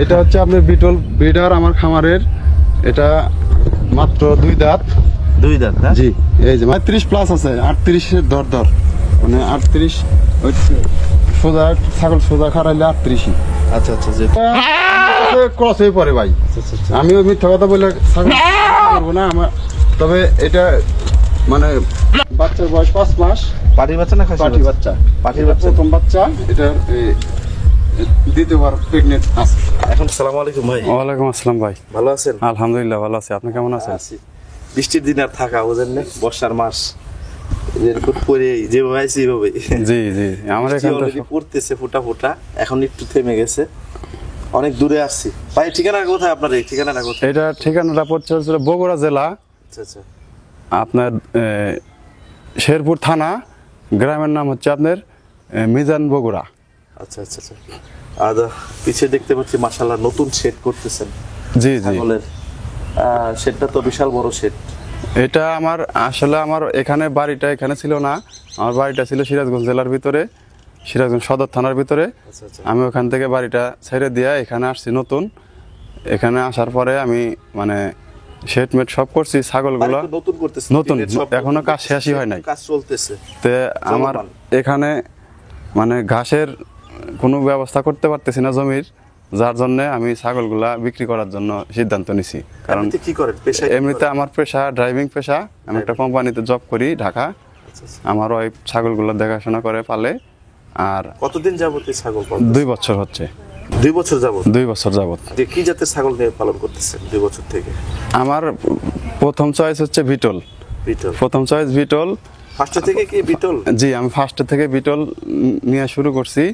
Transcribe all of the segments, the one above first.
এটা হচ্ছে আপনার বিটল ব্রিডার আমার খামারের। এটা মাত্র 2 দাঁত। 2 দাঁত না? জি, এই যে 30 প্লাস আছে, 38 এর ধর মানে 38 ওই সোজা ছাগল সোজা খারাইলে 38ই। আচ্ছা আচ্ছা, যে ক্রস হয়ে পড়ে ভাই। আমি ওই মিথ্যা কথা বলে ছাগল করবো না আমার, তবে এটা মানে বাচ্চার বয়স 5 মাস। পাটির বাচ্চা না খাসি পাটি বাচ্চা? পাটির বাচ্চা, প্রথম বাচ্চা। এটা দ্বিতীয়বার প্রেগনেন্ট আছে এখন। আসসালামু আলাইকুম ভাই। ওয়ালাইকুম আসসালাম ভাই। ভালো আছেন? আলহামদুলিল্লাহ ভালো আছি, আপনি কেমন আছেন? আছি। বৃষ্টির দিন আর থাকা বুঝেন না, বর্ষার মাস এরকম পরে যেভাবে আইছি এইভাবে। জি জি, আমার এখানে অলরেডি পড়তেছে ফোঁটা ফোঁটা, এখন একটু থেমে গেছে। অনেক দূরে আসছি ভাই। ঠিকানা কোথায় আপনার? এই ঠিকানাটা কোথায়? এটা ঠিকানাটা পড়ছে হচ্ছে বগুড়া জেলা, আচ্ছা আচ্ছা, আপনার শেরপুর থানা, গ্রামের নাম হচ্ছে আপনার মিজান বগুড়া। আচ্ছা আচ্ছা আচ্ছা। আর পিছে দেখতে পাচ্ছি মাশাআল্লাহ নতুন শেড করতেছেন। জি জি, ছাগলের শেডটা তো বিশাল বড় শেড। এটা আমার আসলে আমার এখানে বাড়িটা এখানে ছিল না, আমার বাড়িটা ছিল সিরাজগঞ্জ জেলার ভিতরে, সিরাজগঞ্জ সদর থানার ভিতরে। আচ্ছা আচ্ছা, আমি ওখান থেকে বাড়িটা ছেড়ে দিয়ে এখানে আসছি নতুন। এখানে আসার পরে আমি মানে শেড মেট সব করছি, ছাগলগুলো বাড়ি তো নতুন করতেছেন? নতুন, টিনের সব এখনো নতুন কাজ করতেছেন? শেষই হয় নাই, কাজ চলতেছে। তে আমার এখানে মানে ঘাসের কোনো ব্যবস্থা করতে পারতেছি না জমির, যার জন্য আমি ছাগলগুলা বিক্রি করার জন্য সিদ্ধান্ত নিছি। কারণ এমনিতে কি করেন পেশায়? এমনিতে আমার পেশা ড্রাইভিং পেশা, আমি একটা কোম্পানিতে জব করি ঢাকা। আচ্ছা আচ্ছা। আমার ওয়াইফ ছাগলগুলো দেখাশোনা করে পালে। আর কতদিন যাবত এই ছাগল পালন? 2 বছর হচ্ছে। 2 বছর যাবত? 2 বছর যাবত। যে কি জাতের ছাগল নিয়ে পালন করতেছেন 2 বছর থেকে? আমার প্রথম চয়েস হচ্ছে বিটল। বিটল প্রথম চয়েস বিটল। ফার্স্ট থেকে কি বিটল? জি, আমি ফার্স্ট থেকে বিটল নিয়ে শুরু করছি।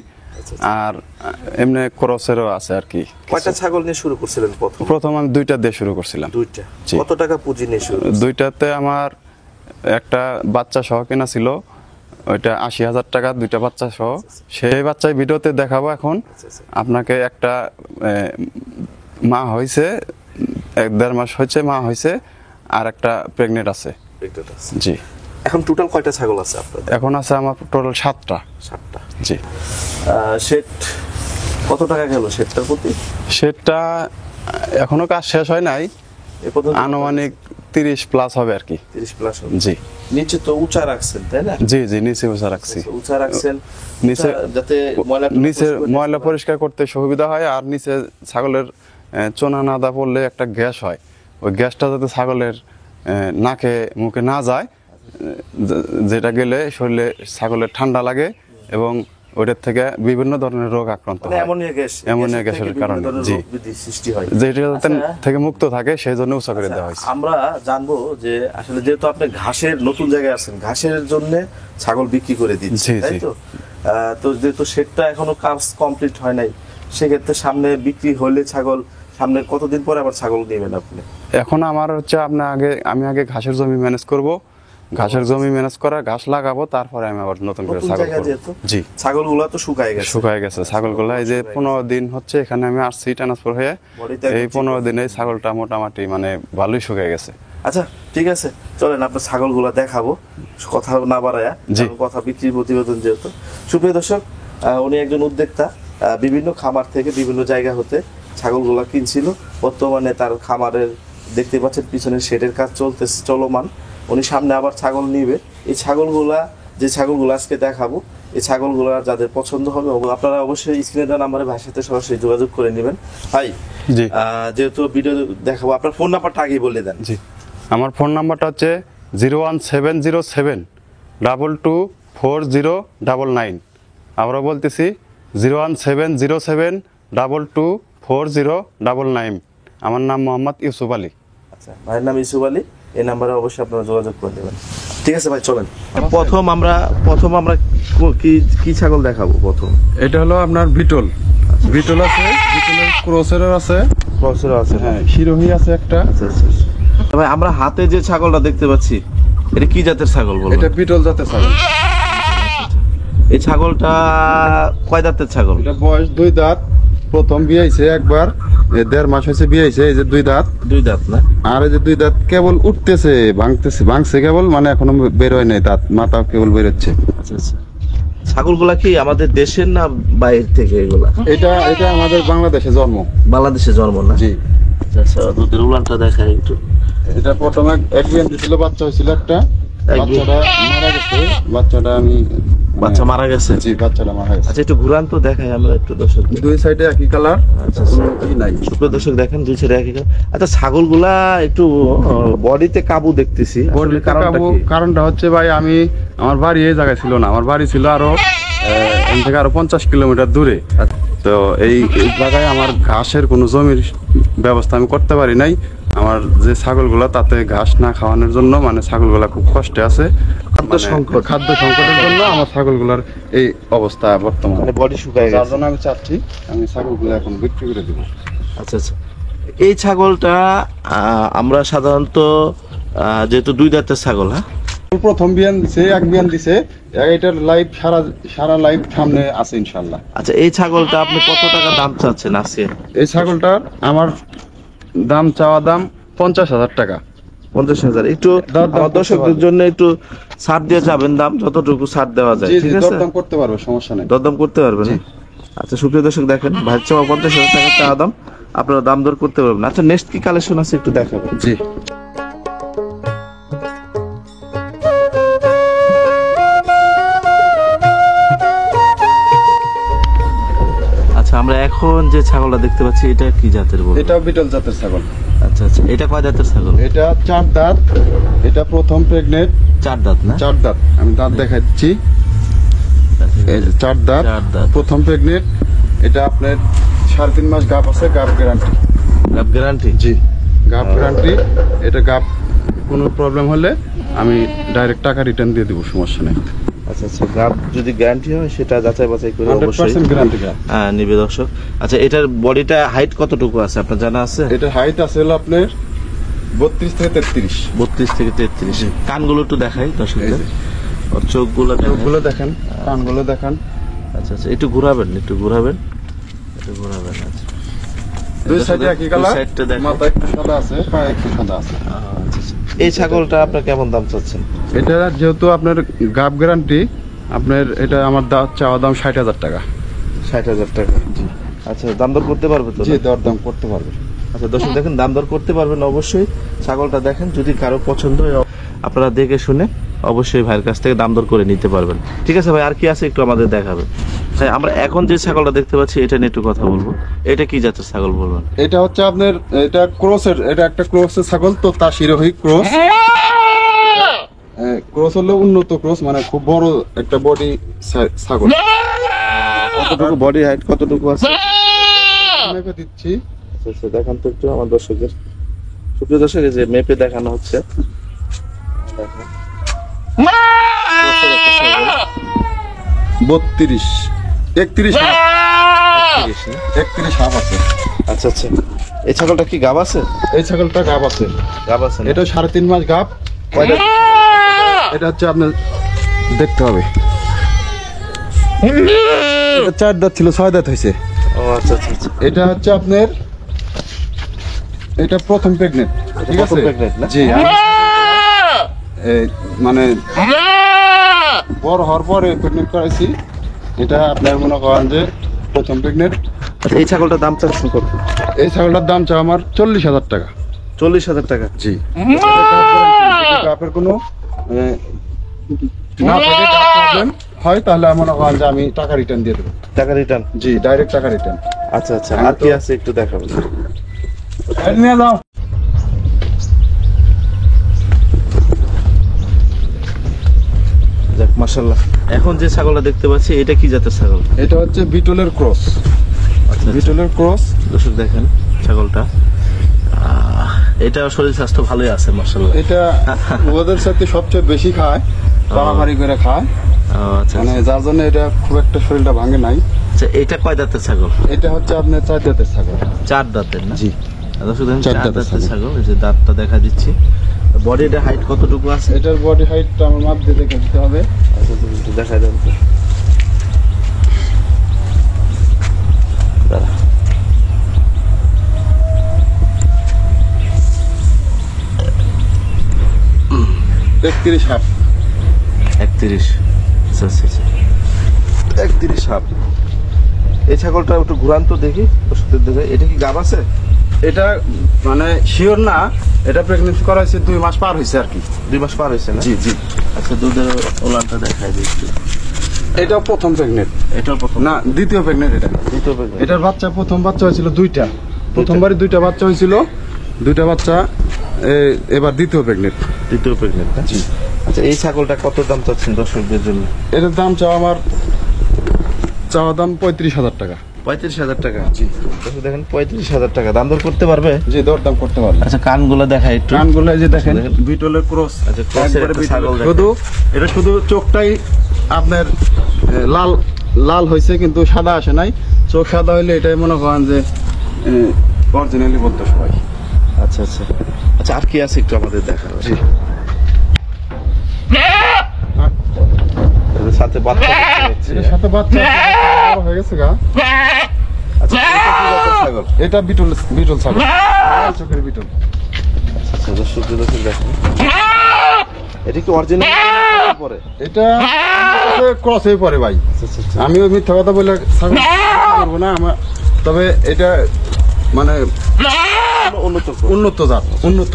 আর এমনি ক্রসেরও আছে আর কি। কয়টা ছাগল নিয়ে শুরু করছিলেন প্রথম? প্রথম আমি 2টা দিয়ে শুরু করছিলাম। 2টা। জি। কত টাকা পুঁজি নিয়ে শুরু? 2টাতে আমার একটা বাচ্চা সহ কেনা ছিল, ওইটা 80,000 টাকা, 2টা বাচ্চা সহ। সেই বাচ্চাই ভিডিওতে দেখাবো এখন আপনাকে। একটা মা হয়েছে, 1-1.5 মাস হয়েছে মা হয়েছে, আর একটা প্রেগনেন্ট আছে। জি। এখন টোটাল কয়টা ছাগল আছে আপনাদের? এখন আছে আমার টোটাল 7টা। 7টা। জি। শেড কত টাকা গেল শেডটার প্রতি? সেটা এখনো কাজ শেষ হয় নাই, এ পর্যন্ত আনুমানিক 30 প্লাস হবে আর কি। 30 প্লাস হবে। জি। নিচে তো উঁচা রাখছেন তাই না? জি জি, নিচে উঁচা রাখছি। উঁচা রাখছেন নিচে যাতে নিচে ময়লা পরিষ্কার করতে সুবিধা হয়, আর নিচে ছাগলের চোনা নাদা পড়লে একটা গ্যাস হয়, ওই গ্যাসটা যাতে ছাগলের নাকে মুখে না যায়, যেটা গেলে শরীরে ছাগলের ঠান্ডা লাগে এবং ওইটার থেকে বিভিন্ন ধরনের রোগ আক্রান্ত হয়। অ্যামোনিয়া গ্যাসের কারণে। জি, সৃষ্টি হয়, যেটা যাতে থেকে মুক্ত থাকে সেই জন্য উঁচা করে দেওয়া হয়েছে। আমরা জানবো যে আসলে যেহেতু আপনি ঘাসের নতুন জায়গায় আছেন, ঘাসের জন্য ছাগল বিক্রি করে দিচ্ছেন তাই তো? তো যেহেতু সেটটা এখনো কাজ কমপ্লিট হয় নাই, সেক্ষেত্রে সামনে বিক্রি হলে ছাগল সামনে কতদিন পরে আবার ছাগল নেবেন আপনি? এখন আমার হচ্ছে আমি আগে ঘাসের জমি ম্যানেজ করব, ঘাসের জমি ম্যানেজ করা, ঘাস লাগাবো, তারপরে আমি আবার নতুন করে ছাগল করব। জি। ছাগলগুলো তো শুকায় গেছে। ছাগলগুলো এই যে 15 দিন হচ্ছে এখানে আমি আসছি ট্রান্সফার হয়ে, এই 15 দিনে ছাগলটা মোটামুটি মানে ভালোই শুকিয়ে গেছে। আচ্ছা ঠিক আছে, চলেন আপনার ছাগলগুলো দেখাবো, কথা না বাড়ায়া, কথা বিক্রির প্রতিবেদন যেহেতু। সুপ্রিয় দর্শক, উনি একজন উদ্যোক্তা, বিভিন্ন খামার থেকে বিভিন্ন জায়গা হতে ছাগলগুলা কিনছিল। বর্তমানে তার খামারের দেখতে পাচ্ছেন পিছনের শেডের কাজ চলমান। উনি সামনে আবার ছাগল নিবে। এই যে ছাগলগুলো আজকে দেখাবো, এই ছাগলগুলো যাদের পছন্দ হবে আপনারা অবশ্যই স্ক্রিনে দেওয়া নাম্বারে ভাইয়ের সাথে সরাসরি যোগাযোগ করে নেবেন। ভাই, যেহেতু ভিডিও দেখাবো, আপনার ফোন নাম্বারটা আগেই বলে দেন। জি, আমার ফোন নাম্বারটা হচ্ছে 01707 224099। আমরা বলতেছি 01707 224099। আমার নাম মোহাম্মদ ইউসুফ আলী। আচ্ছা, ভাইয়ের নাম ইউসুফ আলী। এই নাম্বারে অবশ্যই আপনারা যোগাযোগ করে নেবেন। ঠিক আছে ভাই, চলেন। প্রথম আমরা কি ছাগল দেখাবো? প্রথম এটা হলো আপনার বিটল আছে, বিটলের ক্রসেরও আছে, হ্যাঁ, শিরোহী আছে একটা। আচ্ছা আচ্ছা। ভাই, আমরা হাতে যে ছাগলটা দেখতে পাচ্ছি, এটা কি জাতের ছাগল বলবো? এটা বিটল জাতের ছাগল। এই ছাগলটা কয় দাঁতের ছাগল? এটা বয়স 2 দাঁত, প্রথম বিয়েছে একবার, 1.5 মাস হয়েছে বিয়েছে। এই যে 2 দাঁত। 2 দাঁত না? আর এই যে 2 দাঁত কেবল উঠতেছে, ভাঙছে কেবল, মানে এখনো বের হয় নাই দাঁত, মাথা কেবল বের হচ্ছে। আচ্ছা আচ্ছা। ছাগলগুলা কি আমাদের দেশের না বাইরে থেকে এগুলা? এটা আমাদের বাংলাদেশে জন্ম। বাংলাদেশে জন্ম না? জি। আচ্ছা, দুধের উলানটা দেখাই একটু। এটা প্রথমে এক বিয়ান দিছিল, বাচ্চা হয়েছিল একটা, এক বাচ্চাটা মারা গেছে। বাচ্চাটা বাচ্চা মারা গেছে? জি, বাচ্চাটা মারা গেছে। আচ্ছা, একটু ঘুরান তো দেখাই আমরা একটু দর্শক। দুই সাইডে একই কালার। আচ্ছা, কি নাই। সুপ্রিয় দর্শক দেখেন দুই ছেড়ে একই কালার। আচ্ছা, ছাগলগুলা একটু বডিতে কাবু দেখতেছি, আসলে কারণটা কি? কারণটা হচ্ছে ভাই, আমার বাড়ি এই জায়গায় ছিল না, আমার বাড়ি ছিল আরো এখান থেকে আরো 50 কিলোমিটার দূরে। তো এই জায়গায় আমার ঘাসের কোনো জমির ব্যবস্থা আমি করতে পারি নাই। আমার যে ছাগলগুলা তাতে ঘাস না খাওয়ানোর জন্য মানে ছাগলগুলা খুব কষ্টে আছে। খাদ্য সংকটের জন্য আমার ছাগলগুলার এই অবস্থা বর্তমানে, বডি শুকায় যার গেছে। জন্য আমি চাচ্ছি আমি ছাগলগুলো এখন বিক্রি করে দেবো। আচ্ছা আচ্ছা, এই ছাগলটা আমরা সাধারণত যেহেতু দুই দাঁতের ছাগল, হ্যাঁ, প্রথম বিয়ান দিছে, এক বিয়ান দিছে, এটার লাইফ সারা লাইফ সামনে আছে ইনশাল্লাহ। আচ্ছা, এই ছাগলটা আপনি কত টাকা দাম চাচ্ছেন আজকে? এই ছাগলটার আমার চাওয়া দাম 50,000 টাকা। 50,000। একটু আমার দর্শকদের জন্য একটু ছাড় দিয়ে যাবেন, দাম যতটুকু ছাড় দেওয়া যায়, ঠিক আছে? দরদাম করতে পারবে, সমস্যা নেই। দরদাম করতে পারবেন? আচ্ছা, সুপ্রিয় দর্শক দেখেন, ভাই চাওয়া 50,000 টাকা চাওয়া দাম, আপনারা দাম দর করতে পারবেন। আচ্ছা, নেক্সট কি কালেকশন আছে একটু দেখাবেন? জি। আচ্ছা, আমরা এখন যে ছাগলটা দেখতে পাচ্ছি এটা কি জাতের বলবো? এটা বিটল জাতের ছাগল। আচ্ছা আচ্ছা, এটা কয় দাঁতের ছাগল? এটা 4 দাঁত। এটা প্রথম প্রেগনেন্ট। 4 দাঁত না? 4 দাঁত, আমি দাঁত দেখাচ্ছি। এই যে 4 দাঁত, 4 দাঁত, প্রথম প্রেগনেন্ট। এটা আপনার 3.5 মাস গাব আছে, গাব গ্যারান্টি। গাব গ্যারান্টি? জি, গাব গ্যারান্টি। এটা গাব কোনো প্রবলেম হলে আমি ডাইরেক্ট টাকা রিটার্ন দিয়ে দেবো, সমস্যা নেই। আচ্ছা আচ্ছা, গাব যদি গ্যারান্টি হয় সেটা যাচাই বাছাই করে অবশ্যই 100% গ্যারান্টি। হ্যাঁ, নিবে দর্শক। আচ্ছা, এটার বডিটা হাইট কতটুকু আছে আপনার জানা আছে? এটা হাইট আছে হলো আপনার 32 থেকে 33। 32 থেকে 33। কানগুলো একটু দেখাই দর্শকদের, এই যে। ওর চোখগুলো চোখগুলো দেখেন, কানগুলো দেখেন। আচ্ছা আচ্ছা, একটু ঘোরাবেন, একটু ঘোরাবেন, একটু ঘোরাবেন। আচ্ছা, দুই সাইডে একই কালার, সাইডটা দেখেন। মাথা একটু সাদা আছে, পায়ে একটু সাদা আছে। আচ্ছা আচ্ছা, এই ছাগলটা আপনার কেমন দাম চাচ্ছেন? এটা যেহেতু আপনার গাব গ্যারান্টি, আপনার এটা আমার চাওয়া দাম 60,000 টাকা। 60,000 টাকা? জি। আচ্ছা, দাম দর করতে পারবে তো? জি, দরদাম করতে পারবে। আচ্ছা দর্শক দেখেন, দাম দর করতে পারবেন অবশ্যই। ছাগলটা দেখেন, যদি কারো পছন্দ হয় আপনারা দেখে শুনে অবশ্যই ভাইয়ের কাছ থেকে দাম দর করে নিতে পারবেন। ঠিক আছে ভাই, আর কি আছে একটু আমাদের দেখাবেন? হ্যাঁ, আমরা এখন যে ছাগলটা দেখতে পাচ্ছি এটা নিয়ে একটু কথা বলবো। এটা কি জাতের ছাগল বলবেন? এটা হচ্ছে আপনার, এটা ক্রসের, এটা একটা ক্রসের ছাগল, তো তা শিরোহী ক্রস। ক্রস হলো উন্নত ক্রস, মানে খুব বড় একটা বডি ছাগল। কতটুকু বডি হাইট কতটুকু আছে? মেপে দিচ্ছি। আচ্ছা আচ্ছা, দেখান তো একটু আমার দর্শকের। সুপ্রিয় দর্শক, এই যে মেপে দেখানো হচ্ছে, দেখেন। 32, 31 হাফ। 31 হাফ আছে। আচ্ছা আচ্ছা, এই ছাগলটা কি গাব আছে? এই ছাগলটা গাব আছে। গাব আছে না? এটা 3.5 মাস গাব। এটা হচ্ছে আপনার দেখতে হবে। এটা 4 দাঁত ছিল, 6 দাঁত হয়েছে। ও আচ্ছা আচ্ছা আচ্ছা, এটা হচ্ছে আপনার, এটা প্রথম প্রেগনেন্ট। ঠিক আছে? pregnant না? জি। মানে বড় হওয়ার পরে প্রেগনেন্ট করাইছি। এটা আপনার মনে করেন যে প্রথম প্রেগনেন্ট। আচ্ছা, এই ছাগলটার দাম চাচ্ছেন কত? এই ছাগলটার দাম চাও আমার 40,000 টাকা। 40,000 টাকা? জি। আপনার কোনো না থাকে প্রবলেম হয় তাহলে মনে করেন যে আমি টাকা রিটার্ন দিয়ে দেবো। টাকা রিটার্ন? জি, ডাইরেক্ট টাকা রিটার্ন। আচ্ছা আচ্ছা, আর কি আছে একটু দেখাবেন? নিয়ে যাও। যাক, মাশাআল্লাহ। এখন যে ছাগলটা দেখতে পাচ্ছি এটা কি জাতের ছাগল? এটা হচ্ছে বিটলের ক্রস। আচ্ছা, বিটলের ক্রস। দর্শক দেখেন ছাগলটা, এটা শরীর স্বাস্থ্য ভালোই আছে মাশাআল্লাহ। এটা ওদের সাথে সবচেয়ে বেশি খায়, পাড়াপাড়ি করে খায়। আচ্ছা মানে যার জন্য এটা খুব একটা শরীরটা ভাঙে নাই। আচ্ছা, এটা কয় দাঁতের ছাগল? এটা হচ্ছে আপনার 4 দাঁতের ছাগল। 4 দাঁতের না? জি। দর্শক দেখেন, 4 4 দাঁতের দাঁতের ছাগল। এই যে দাঁতটা দেখা দিচ্ছি। বডিটা হাইট কতটুকু আছে? এটার বডি হাইটটা আমার মাপ দিয়ে দেখে দিতে হবে। আচ্ছা, তুমি একটু দেখাই দেন তো। দাঁড়া। 31 হাফ। 31। আচ্ছা আচ্ছা আচ্ছা। 31 সাপ। এই ছাগলটা একটু ঘুরান তো দেখি ওষুধের দিকে। এটা কি গাব আছে? এটা মানে শিওর না, এটা প্রেগন্যান্সি করা হয়েছে 2 মাস পার হয়েছে আর কি। 2 মাস পার হয়েছে না? জি জি। আচ্ছা, দুধের ওলানটা দেখাই দিই একটু। এটা প্রথম প্রেগনেন্ট, এটাও প্রথম না দ্বিতীয় প্রেগনেন্ট এটা। দ্বিতীয় pregnant। এটার বাচ্চা প্রথম বাচ্চা হয়েছিল 2টা, প্রথমবারই 2টা বাচ্চা হয়েছিল, 2টা বাচ্চা এবার দ্বিতীয় প্রেগনেন্ট। দ্বিতীয় প্রেগনেন্ট না? জি। আচ্ছা, এই ছাগলটা কত দাম চাচ্ছেন দর্শকদের জন্য? এটার দাম আমার চাওয়া দাম 35,000 টাকা। 35,000 টাকা? জি। দর্শক দেখেন 35,000 টাকা। দাম দর করতে পারবে? জি, দরদাম করতে পারবে। আচ্ছা, কানগুলো দেখাই একটু। কানগুলো এই যে দেখেন, বিটলের ক্রস। আচ্ছা, ক্রসের একটা ছাগল দেখেন। শুধু এটা শুধু চোখটাই আপনার লাল লাল হয়েছে, কিন্তু সাদা আসে নাই। চোখ সাদা হইলে এটাই মনে করেন যে অরিজিনালি বলতো সবাই। আচ্ছা আচ্ছা আচ্ছা, আর কি আছে একটু আমাদের দেখানো? জি। এর সাথে বাচ্চা দেখতে এটার সাথে বাচ্চা বড় হয়ে গেছে গা। আচ্ছা, এটা কি জাতের ছাগল? এটা বিটল ছাগল, লাল চোখের বিটল। আচ্ছা, দর্শক দেখেন। এটা কি অরিজিনাল পরে? এটা ক্রস হয়ে পড়ে ভাই। আচ্ছা আচ্ছা। আমি ওই মিথ্যা কথা বলে ছাগল করবো না আমার, তবে এটা মানে উন্নত উন্নত জাত, উন্নত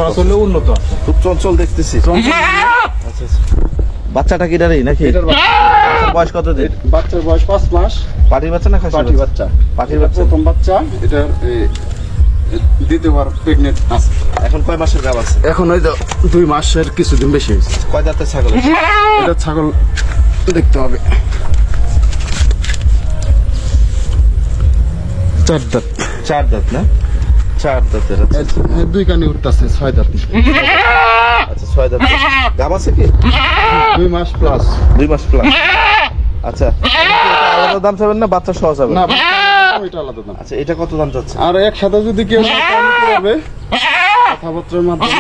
আসলে উন্নত আছে। খুব চঞ্চল দেখতেছি। আচ্ছা আচ্ছা। বাচ্চাটা কি ডারেই নাকি? এটার বাচ্চার বয়স কত দিন? বাচ্চার বয়স 5 মাস। পাটির বাচ্চা না খাসি পাটি বাচ্চা? পাটির বাচ্চা। প্রথম বাচ্চা, এটা দ্বিতীয়বার প্রেগনেন্ট আছে। এখন কয় মাসের গাব আছে? এখন ওই 2 মাসের কিছুদিন বেশি হয়েছে। কয় দাঁতের ছাগল? এটা ছাগল দেখতে হবে 4 দাঁত। 4 দাঁত না? 4 দাঁতের। আচ্ছা 2 কানে উঠতেছে, 6 দাঁত। আচ্ছা, 6 দাঁত। গাব আছে কি? 2 মাস প্লাস। 2 মাস প্লাস। আচ্ছা, আলাদা দাম চাবেন না বাচ্চা সহ চাবেন? না, ওইটা আলাদা দাম। আচ্ছা, এটা কত দাম চাচ্ছে? আর একসাথে যদি কেউ নিতে পারবে কথাবার্তার মাধ্যমে।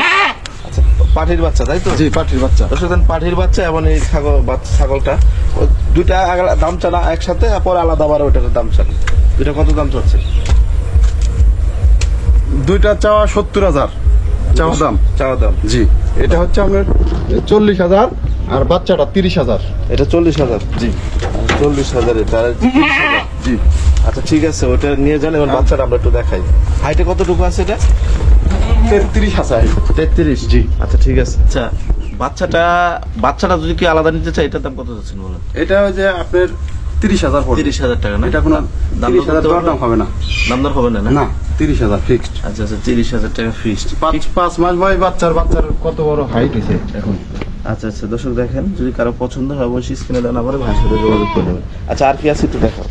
আচ্ছা, পাঠির বাচ্চা তাই তো? জি, পাটির বাচ্চা। দর্শক দেন, পাঠির বাচ্চা এবং এই ছাগলটা দুইটা দাম চানা একসাথে, পরে আলাদা আবার ওইটার দাম চান। দুইটা কত দাম চাচ্ছে? 2টা চাওয়া 70,000 চাওয়া দাম। চাওয়া দাম। জি। এটা হচ্ছে আপনার 40,000 আর বাচ্চাটা 30,000। এটা 40,000? জি 40,000 এটা। আর 30,000? জি। আচ্ছা, ঠিক আছে, ওটা নিয়ে যান। এবং বাচ্চাটা আমরা একটু দেখাই। হাইটে কতটুকু আছে এটা? 33 আছে। 33? জি। আচ্ছা, ঠিক আছে। আচ্ছা, বাচ্চাটা যদি কি আলাদা নিতে চাই, এটার দাম কত যাচ্ছেন বলেন? এটা ওই যে আপনার 30,000 পড়বে। 30,000 টাকা না? এটা কোনো দাম 30,000 দাম হবে না। দাম দর হবে না? না, 30,000 ফিক্সড। আচ্ছা আচ্ছা, 30,000 টাকা ফিক্সড। 5 মাস বয়স বাচ্চার কত বড় হাইট হয়েছে এখন। আচ্ছা আচ্ছা, দর্শক দেখেন, যদি কারো পছন্দ হয় অবশ্যই স্ক্রিনে দেওয়া নাম্বারে ভাইয়ের সাথে যোগাযোগ করে নেবেন। আচ্ছা, আর কি আছে একটু দেখাও।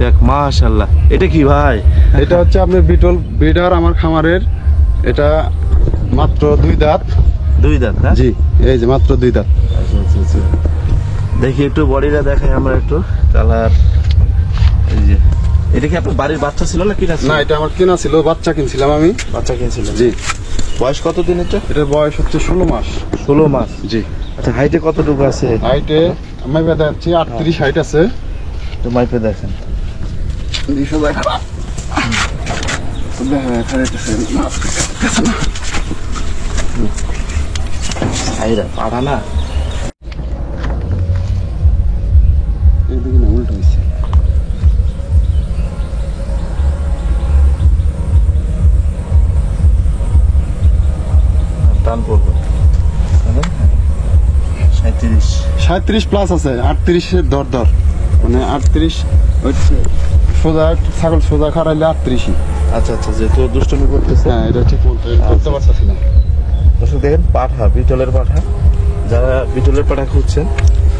দেখ, মাশাআল্লাহ। এটা কি ভাই? এটা হচ্ছে আপনার বিটল ব্রিডার আমার খামারের। এটা মাত্র 2 দাঁত। 2 দাঁত না? জি, এই যে মাত্র 2 দাঁত। আচ্ছা আচ্ছা আচ্ছা, দেখি একটু বডিটা দেখাই আমরা একটু। কালার, এই যে এটা কি আপনার বাড়ির বাচ্চা ছিল না কিনা ছিল? না, এটা আমার কেনা ছিল, বাচ্চা কিনছিলাম আমি। বাচ্চা কিনছিলেন? জি। বয়স কত দিন এটা? এটার বয়স হচ্ছে 16 মাস। 16 মাস? জি। আচ্ছা, হাইটে কতটুকু আছে? হাইটে আমি দেখাচ্ছি 38 হাইট আছে। একটু মাইপে দেখেন। 200 দেখা হাইরা পাড়া না? এদিকে না, উল্টো হয়েছে। টান পড়বে। 37? 37 প্লাস আছে, 38 এর দর মানে 38 ওই সোজা ছাগল সোজা খারাইলে 38ই। আচ্ছা আচ্ছা, যেহেতু দুষ্টমি করতেছে। হ্যাঁ, এটা ঠিক বলতে করতে পারতেছি না। দর্শক দেখেন, পাঠা, বিটলের পাঠা। যারা বিটলের পাঠা খুঁজছেন,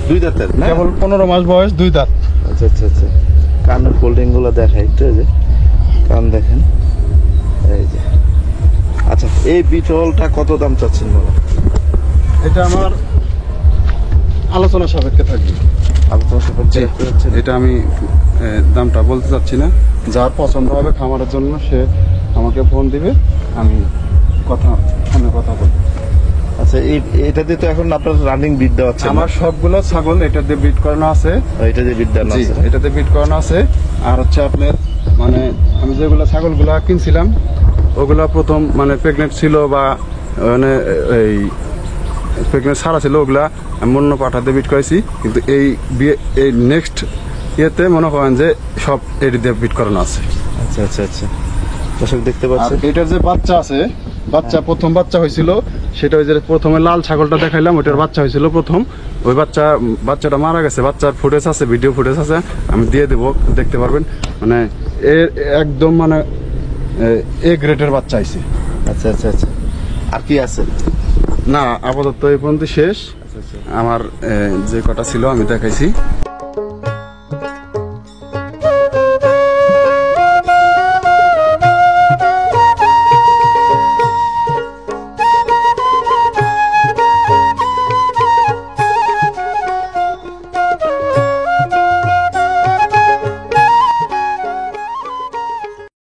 2 দাঁতের না? কেবল 15 মাস বয়স, 2 দাঁত। আচ্ছা আচ্ছা আচ্ছা, কানের ফোল্ডিং গুলো দেখাই একটু। এই যে কান দেখেন, এই যে। আচ্ছা, এই বিটলটা কত দাম চাচ্ছেন বলো? এটা আমার আলোচনা সাপেক্ষে থাকবে। আলোচনা সাপেক্ষে হচ্ছে। এটা আমি দামটা বলতে চাচ্ছি না। যার পছন্দ হবে খামারের জন্য সে আমাকে ফোন দিবে, আমি ফোনে কথা বলবো। আচ্ছা, এটা দিয়ে তো এখন আপনার রানিং বিট দেওয়া হচ্ছে? আমার সবগুলো ছাগল এটাতে বিট করানো আছে। এটা দিয়ে বিট দেওয়া জি, আছে? এটাতে বিট করানো আছে। আর হচ্ছে আপনার মানে আমি যেগুলো ছাগলগুলা কিনছিলাম ওগুলা প্রথম মানে প্রেগনেন্ট ছিল বা মানে এই প্রেগনেন্ট সারা ছিল ওগুলা আমি অন্য পাঠাতে বিট করেছি, কিন্তু এই নেক্সট ইয়েতে মনে করেন যে সব এটি দিয়ে বিট করানো আছে। আচ্ছা আচ্ছা আচ্ছা, দর্শক দেখতে আর পাচ্ছেন। এটার যে বাচ্চা আছে, প্রথম বাচ্চা হয়েছিল সেটা ওই যে প্রথমে লাল ছাগলটা দেখাইলাম, ওইটার বাচ্চা হয়েছিল প্রথম। ওই বাচ্চাটা মারা গেছে, বাচ্চার ফুটেজ আছে, ভিডিও ফুটেজ আছে, আমি দিয়ে দেবো, দেখতে পারবেন। মানে এর একদম মানে এ গ্রেডের বাচ্চা আইছে। আচ্ছা আচ্ছা আচ্ছা, আর কি আছে? না আপাতত এই পর্যন্ত শেষ। আচ্ছা আচ্ছা, আমার যে কটা ছিল আমি দেখাইছি।